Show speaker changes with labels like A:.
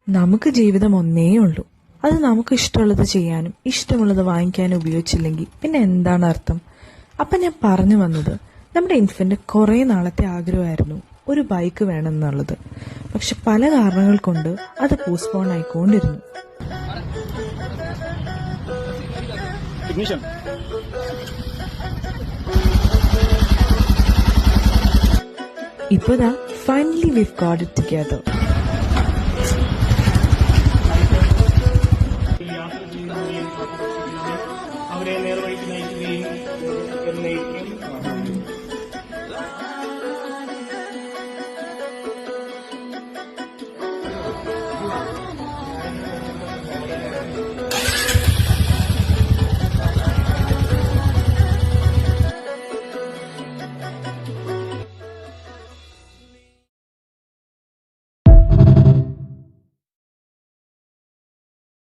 A: നമുക്ക് ജീവിതം ഒന്നേ ഉള്ളൂ. അത് നമുക്ക് ഇഷ്ടമുള്ളത് ചെയ്യാനും ഇഷ്ടമുള്ളത് വാങ്ങിക്കാനും ഉപയോഗിച്ചില്ലെങ്കിൽ പിന്നെ എന്താണ് അർത്ഥം? അപ്പൊ ഞാൻ പറഞ്ഞു വന്നത്, നമ്മുടെ ഇൻഫന്റ് കുറെ നാളത്തെ ആഗ്രഹമായിരുന്നു ഒരു ബൈക്ക് വേണമെന്നുള്ളത്. പക്ഷെ പല കാരണങ്ങൾ കൊണ്ട് അത് പോസ്റ്റ്പോൺ ആയിക്കൊണ്ടിരുന്നു. ഇപ്പോഴാ finally we've got it together.